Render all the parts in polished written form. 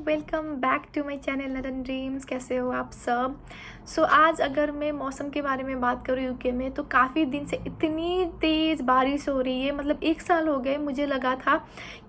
Welcome back to my channel नदन dreams. कैसे हो आप सब? आज अगर मैं मौसम के बारे में बात करूँ यूके में, तो काफ़ी दिन से इतनी तेज़ बारिश हो रही है। मतलब 1 साल हो गए, मुझे लगा था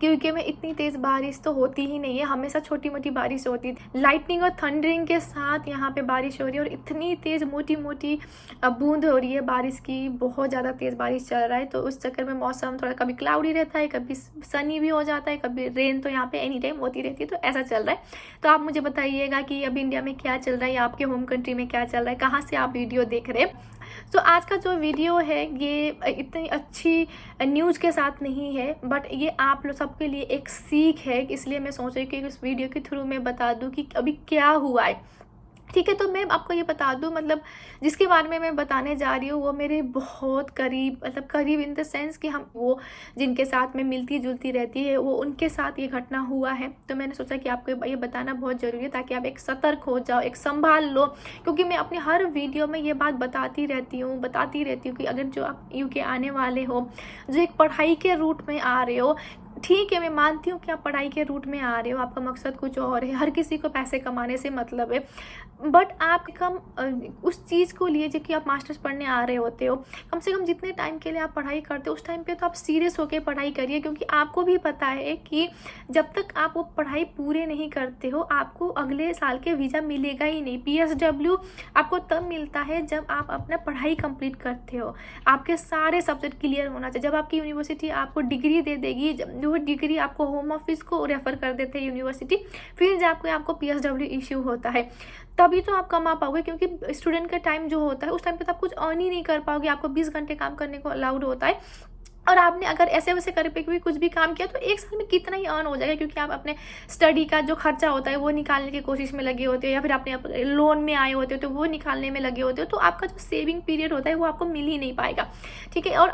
कि यूके में इतनी तेज़ बारिश तो होती ही नहीं है, हमेशा छोटी मोटी बारिश होती थी। लाइटनिंग और थंडरिंग के साथ यहाँ पे बारिश हो रही है और इतनी तेज़ मोटी मोटी बूंद हो रही है बारिश की। बहुत ज़्यादा तेज़ बारिश चल रहा है, तो उस चक्कर में मौसम थोड़ा कभी क्लाउडी रहता है, कभी सनी भी हो जाता है, कभी रेन तो यहाँ पे एनी टाइम होती रहती है। तो ऐसा चल रहा है। तो आप मुझे बताइएगा कि अभी इंडिया में क्या चल रहा है या आपके होम कंट्री में क्या चल रहा है, कहाँ से आप वीडियो देख रहे हैं। आज का जो वीडियो है ये इतनी अच्छी न्यूज़ के साथ नहीं है, बट ये आप लोग सबके लिए एक सीख है। इसलिए मैं सोच रही हूँ कि इस वीडियो के थ्रू मैं बता दूँ कि अभी क्या हुआ है। ठीक है, तो मैं आपको ये बता दूं, मतलब जिसके बारे में मैं बताने जा रही हूँ वो मेरे बहुत करीब, मतलब करीब इन द सेंस कि हम वो जिनके साथ में मिलती जुलती रहती है, वो उनके साथ ये घटना हुआ है। तो मैंने सोचा कि आपको ये बताना बहुत ज़रूरी है ताकि आप एक सतर्क हो जाओ, एक संभाल लो। क्योंकि मैं अपने हर वीडियो में ये बात बताती रहती हूँ कि अगर जो आप यूके आने वाले हो, जो एक पढ़ाई के रूट में आ रहे हो, ठीक है, मैं मानती हूँ कि आप पढ़ाई के रूट में आ रहे हो, आपका मकसद कुछ और है, हर किसी को पैसे कमाने से मतलब है, बट आप कम उस चीज़ को लिए जो कि आप मास्टर्स पढ़ने आ रहे होते हो, कम से कम जितने टाइम के लिए आप पढ़ाई करते हो उस टाइम पे तो आप सीरियस होकर पढ़ाई करिए। क्योंकि आपको भी पता है कि जब तक आप वो पढ़ाई पूरे नहीं करते हो, आपको अगले साल के वीज़ा मिलेगा ही नहीं। PSW आपको तब मिलता है जब आप अपना पढ़ाई कंप्लीट करते हो, आपके सारे सब्जेक्ट क्लियर होना चाहिए। जब आपकी यूनिवर्सिटी आपको डिग्री दे देगी, वो डिग्री आपको होम ऑफिस को रेफर कर देते हैं यूनिवर्सिटी, फिर जाके आपको PSW इश्यू होता है, तभी तो आप कमा पाओगे। क्योंकि स्टूडेंट का टाइम जो होता है उस टाइम पे तो आप कुछ अर्न ही नहीं कर पाओगे। आपको 20 घंटे काम करने को अलाउड होता है, और आपने अगर ऐसे वैसे कर पे भी कुछ भी काम किया तो 1 साल में कितना ही अर्न हो जाएगा। क्योंकि आप अपने स्टडी का जो खर्चा होता है वो निकालने की कोशिश में लगे होते हो, या फिर आपने लोन में आए होते हो तो वो निकालने में लगे होते हो। तो आपका जो सेविंग पीरियड होता है वो आपको मिल ही नहीं पाएगा। ठीक है, और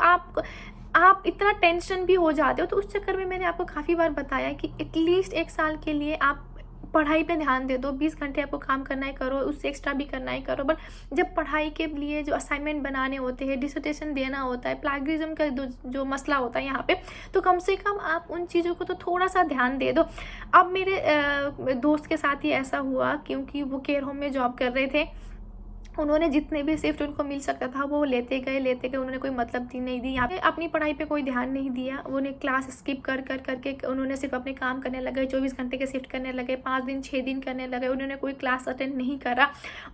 आप इतना टेंशन भी हो जाते हो। तो उस चक्कर में मैंने आपको काफ़ी बार बताया कि एटलीस्ट 1 साल के लिए आप पढ़ाई पे ध्यान दे दो। 20 घंटे आपको काम करना है करो, उससे एक्स्ट्रा भी करना है करो। बट जब पढ़ाई के लिए जो असाइनमेंट बनाने होते हैं, डिसर्टेशन देना होता है, प्लेगरिज्म का जो मसला होता है यहाँ पे, तो कम से कम आप उन चीज़ों को तो थोड़ा सा ध्यान दे दो। अब मेरे दोस्त के साथ ही ऐसा हुआ, क्योंकि वो केयर होम में जॉब कर रहे थे। उन्होंने जितने भी शिफ्ट उनको मिल सकता था वो लेते गए, उन्होंने कोई मतलब नहीं दी। यहाँ पे अपनी पढ़ाई पे कोई ध्यान नहीं दिया। उन्हें क्लास स्किप कर करके उन्होंने सिर्फ अपने काम करने लगे, 24 घंटे के शिफ्ट करने लगे, 5 दिन 6 दिन करने लगे, उन्होंने कोई क्लास अटेंड नहीं करा।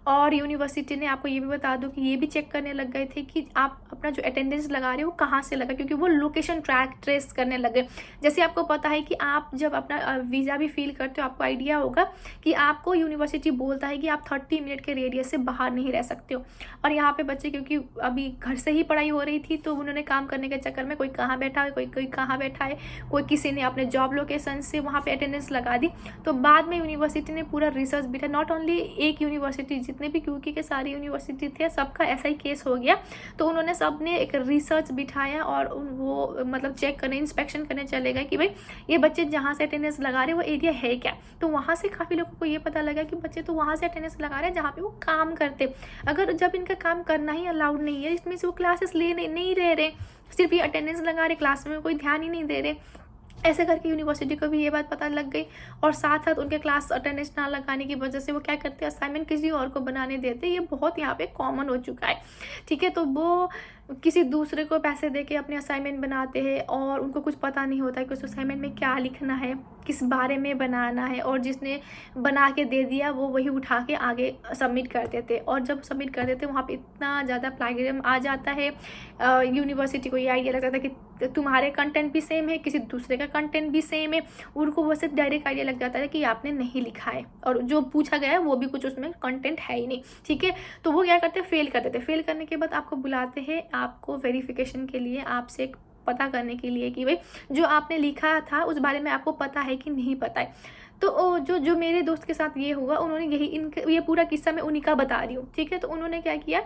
और यूनिवर्सिटी ने, आपको ये भी बता दूँ कि ये भी चेक करने लग गए थे कि आप अपना जो अटेंडेंस लगा रहे हो वो कहाँ से लगा, क्योंकि वो लोकेशन ट्रेस करने लगे। जैसे आपको पता है कि आप जब अपना वीज़ा भी फिल करते हो, आपको आइडिया होगा कि आपको यूनिवर्सिटी बोलता है कि आप 30 मिनट के रेडियस से बाहर नहीं रह सकते हो। और यहाँ पे बच्चे, क्योंकि अभी घर से ही पढ़ाई हो रही थी, तो उन्होंने काम करने के चक्कर में कोई कहाँ बैठा है, कोई कहाँ बैठा है, कोई किसी ने अपने जॉब लोकेशन से वहाँ पे अटेंडेंस लगा दी। तो बाद में यूनिवर्सिटी ने पूरा रिसर्च बिठा, नॉट ओनली एक यूनिवर्सिटी, जितने भी क्यूकी के सारी यूनिवर्सिटी थे सबका ऐसा ही केस हो गया। तो उन्होंने सबने एक रिसर्च बिठाया और वो मतलब चेक करने, इंस्पेक्शन करने चले गए कि भाई ये बच्चे जहाँ से अटेंडेंस लगा रहे हैं वो एरिया है क्या। तो वहाँ से काफ़ी लोगों को ये पता लगा कि बच्चे तो वहाँ से अटेंडेंस लगा रहे हैं जहाँ पे वो काम करते। अगर जब इनका काम करना ही अलाउड नहीं है, इसमें से वो क्लासेस ले नहीं रह रहे, सिर्फ ये अटेंडेंस लगा रहे, क्लास में कोई ध्यान ही नहीं दे रहे। ऐसे करके यूनिवर्सिटी को भी ये बात पता लग गई, और साथ साथ उनके क्लास अटेंडेंस ना लगाने की वजह से वो क्या करते हैं, असाइनमेंट किसी और को बनाने देते। ये बहुत यहाँ पे कॉमन हो चुका है। ठीक है, तो वो किसी दूसरे को पैसे देके अपने असाइनमेंट बनाते हैं और उनको कुछ पता नहीं होता है कि उस असाइनमेंट में क्या लिखना है, किस बारे में बनाना है, और जिसने बना के दे दिया वो वही उठा के आगे सबमिट कर देते। और जब सबमिट कर देते वहाँ पे इतना ज़्यादा प्लेगरिज्म आ जाता है, यूनिवर्सिटी को ये आइडिया लग जाता है कि तुम्हारे कंटेंट भी सेम है, किसी दूसरे का कंटेंट भी सेम है, उनको वो सिर्फ डायरेक्ट आइडिया लग जाता है कि आपने नहीं लिखा है, और जो पूछा गया है वो भी कुछ उसमें कंटेंट है ही नहीं। ठीक है, तो वो क्या करते हैं, फेल कर देते। फेल करने के बाद आपको बुलाते हैं, आपको वेरिफिकेशन के लिए, आपसे पता करने के लिए कि भाई जो आपने लिखा था उस बारे में आपको पता है कि नहीं पता है। तो जो मेरे दोस्त के साथ ये हुआ, उन्होंने ये पूरा किस्सा मैं उन्हीं का बता रही हूँ। ठीक है, तो उन्होंने क्या किया,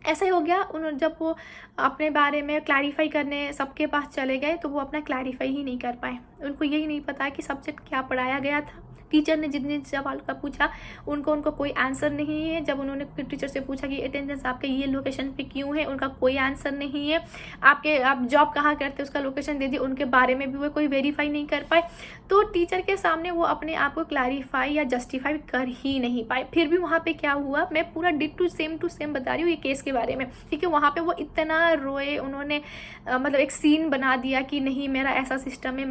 ऐसा ही हो गया। उन्होंने जब वो अपने बारे में क्लैरिफाई करने सबके पास चले गए तो वो अपना क्लैरिफाई ही नहीं कर पाए। उनको यही नहीं पता कि सब्जेक्ट क्या पढ़ाया गया था, टीचर ने जितने सवाल का पूछा उनको कोई आंसर नहीं है। जब उन्होंने फिर टीचर से पूछा कि अटेंडेंस आपके ये लोकेशन पे क्यों है, उनका कोई आंसर नहीं है। आप जॉब कहाँ करते हैं उसका लोकेशन दे दिए, उनके बारे में भी वो कोई वेरीफाई नहीं कर पाए। तो टीचर के सामने वो अपने आप को क्लैरिफाई या जस्टिफाई कर ही नहीं पाए। फिर भी वहाँ पे क्या हुआ, मैं पूरा डिट टू सेम बता रही हूँ ये केस के बारे में, ठीक है। वहाँ पे वो इतना रोए, उन्होंने मतलब एक सीन बना दिया कि नहीं मेरा ऐसा सिस्टम है,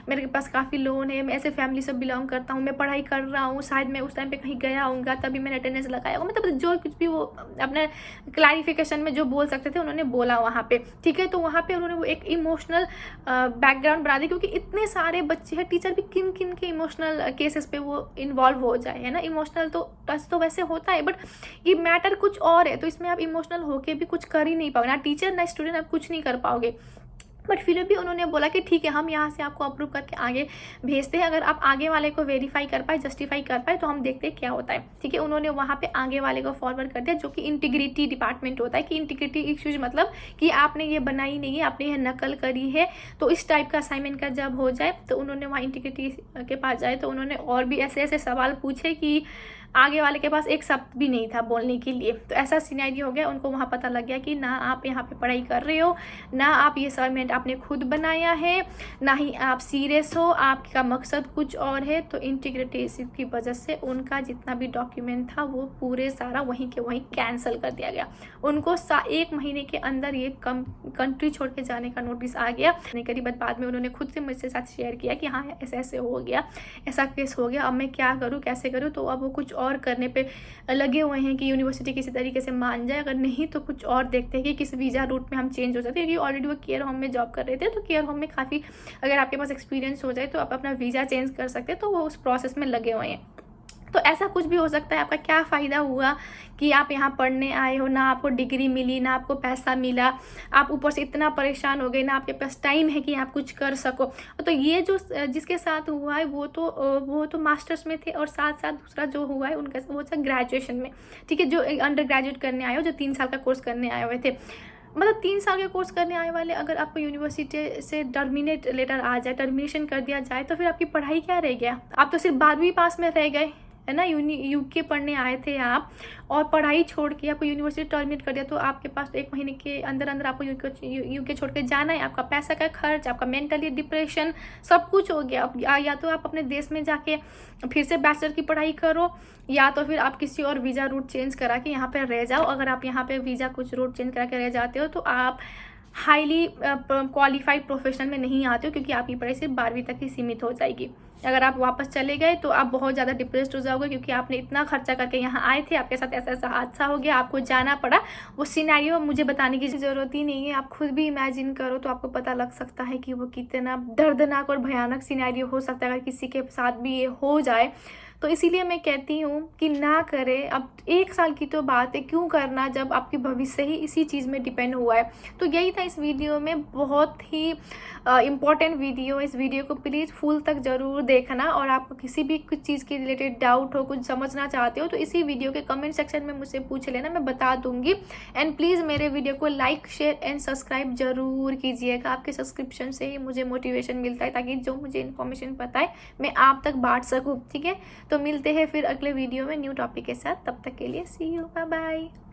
मेरे पास काफ़ी लोन है, मैं ऐसे फैमिली से बिलोंग करता हूँ, मैं पढ़ाई कर रहा हूँ, शायद मैं उस टाइम पे कहीं गया होऊंगा तभी मैंने अटेंडेंस लगाया होगा। मतलब जो कुछ भी वो अपने क्लैरिफिकेशन में जो बोल सकते थे उन्होंने बोला वहाँ पे, ठीक है। तो वहाँ पे उन्होंने वो एक इमोशनल बैकग्राउंड बना दी, क्योंकि इतने सारे बच्चे हैं, टीचर भी किन किन के इमोशनल केसेस पे वो इन्वॉल्व हो जाए, है ना। इमोशनल तो टच तो वैसे होता है, बट ये मैटर कुछ और है। तो इसमें आप इमोशनल होके भी कुछ कर ही नहीं पाओगे, ना टीचर ना स्टूडेंट, आप कुछ नहीं कर पाओगे। बट फिर भी उन्होंने बोला कि ठीक है हम यहाँ से आपको अप्रूव करके आगे भेजते हैं, अगर आप आगे वाले को वेरीफाई कर पाए, जस्टिफाई कर पाए तो हम देखते हैं क्या होता है, ठीक है। उन्होंने वहाँ पे आगे वाले को फॉरवर्ड कर दिया, जो कि इंटीग्रिटी डिपार्टमेंट होता है, कि इंटीग्रिटी इश्यूज मतलब कि आपने ये बनाई नहीं है, आपने ये नकल करी है। तो इस टाइप का असाइनमेंट का जब हो जाए तो उन्होंने वहाँ इंटीग्रिटी के पास जाए तो उन्होंने और भी ऐसे ऐसे सवाल पूछे कि आगे वाले के पास एक शब्द भी नहीं था बोलने के लिए। तो ऐसा सिनेरियो हो गया, उनको वहाँ पता लग गया कि ना आप यहाँ पे पढ़ाई कर रहे हो, ना आप ये असाइनमेंट आपने खुद बनाया है, ना ही आप सीरियस हो, आपका मकसद कुछ और है। तो इंटीग्रिटी इश्यू की वजह से उनका जितना भी डॉक्यूमेंट था वो पूरे सारा वहीं के वहीं कैंसिल कर दिया गया। उनको 1 महीने के अंदर ये कंट्री छोड़ के जाने का नोटिस आ गया। करीब बाद में उन्होंने खुद से मुझसे साथ शेयर किया कि हाँ ऐसे ऐसे हो गया, ऐसा केस हो गया, अब मैं क्या करूँ, कैसे करूँ। तो अब वो कुछ और करने पे लगे हुए हैं कि यूनिवर्सिटी किसी तरीके से मान जाए, अगर नहीं तो कुछ और देखते हैं कि किस वीज़ा रूट में हम चेंज हो सकते हैं। क्योंकि ऑलरेडी वो केयर होम में जॉब कर रहे थे, तो केयर होम में काफ़ी अगर आपके पास एक्सपीरियंस हो जाए तो आप अपना वीज़ा चेंज कर सकते हैं। तो वो उस प्रोसेस में लगे हुए हैं। तो ऐसा कुछ भी हो सकता है। आपका क्या फ़ायदा हुआ कि आप यहाँ पढ़ने आए हो, ना आपको डिग्री मिली, ना आपको पैसा मिला, आप ऊपर से इतना परेशान हो गए, ना आपके पास टाइम है कि आप कुछ कर सको। तो ये जो जिसके साथ हुआ है वो तो मास्टर्स में थे, और साथ साथ दूसरा जो हुआ है उनका वो था ग्रेजुएशन में, ठीक है। जो अंडर ग्रेजुएट करने आए हो, जो 3 साल का कोर्स करने आए हुए थे, मतलब 3 साल के कोर्स करने आए वाले, अगर आपको यूनिवर्सिटी से टर्मिनेट लेटर आ जाए, टर्मिनेशन कर दिया जाए, तो फिर आपकी पढ़ाई क्या रह गया। आप तो सिर्फ 12वीं पास में रह गए, है ना। यूके पढ़ने आए थे आप, और पढ़ाई छोड़ के आपको यूनिवर्सिटी टर्मिनेट कर दिया, तो आपके पास 1 महीने के अंदर अंदर आपको यूके छोड़ के जाना है। आपका पैसा का खर्च, आपका मेंटली डिप्रेशन, सब कुछ हो गया। या तो आप अपने देश में जाके फिर से बैचलर की पढ़ाई करो, या तो फिर आप किसी और वीज़ा रूट चेंज करा के यहाँ पर रह जाओ। अगर आप यहाँ पे वीज़ा कुछ रूट चेंज करा के रह जाते हो तो आप हाईली क्वालिफाइड प्रोफेशनल में नहीं आते हो, क्योंकि आपकी पढ़ाई सिर्फ 12वीं तक ही सीमित हो जाएगी। अगर आप वापस चले गए तो आप बहुत ज़्यादा डिप्रेस्ड हो जाओगे, क्योंकि आपने इतना खर्चा करके यहाँ आए थे, आपके साथ ऐसा ऐसा हादसा हो गया, आपको जाना पड़ा। वो सिनेरियो मुझे बताने की ज़रूरत ही नहीं है, आप खुद भी इमेजिन करो तो आपको पता लग सकता है कि वो कितना दर्दनाक और भयानक सिनेरियो हो सकता है अगर किसी के साथ भी ये हो जाए। तो इसीलिए मैं कहती हूँ कि ना करें। अब 1 साल की तो बात है, क्यों करना जब आपकी भविष्य ही इसी चीज़ में डिपेंड हुआ है। तो यही था इस वीडियो में, बहुत ही इम्पॉर्टेंट वीडियो। इस वीडियो को प्लीज़ फुल तक ज़रूर देखना, और आपको किसी भी कुछ चीज़ के रिलेटेड डाउट हो, कुछ समझना चाहते हो तो इसी वीडियो के कमेंट सेक्शन में मुझसे पूछ लेना, मैं बता दूंगी। एंड प्लीज़ मेरे वीडियो को लाइक, शेयर एंड सब्सक्राइब ज़रूर कीजिएगा। आपके सब्सक्रिप्शन से ही मुझे मोटिवेशन मिलता है, ताकि जो मुझे इन्फॉर्मेशन पता है मैं आप तक बांट सकूँ, ठीक है। तो मिलते हैं फिर अगले वीडियो में न्यू टॉपिक के साथ, तब तक के लिए सी यू, बाय बाय।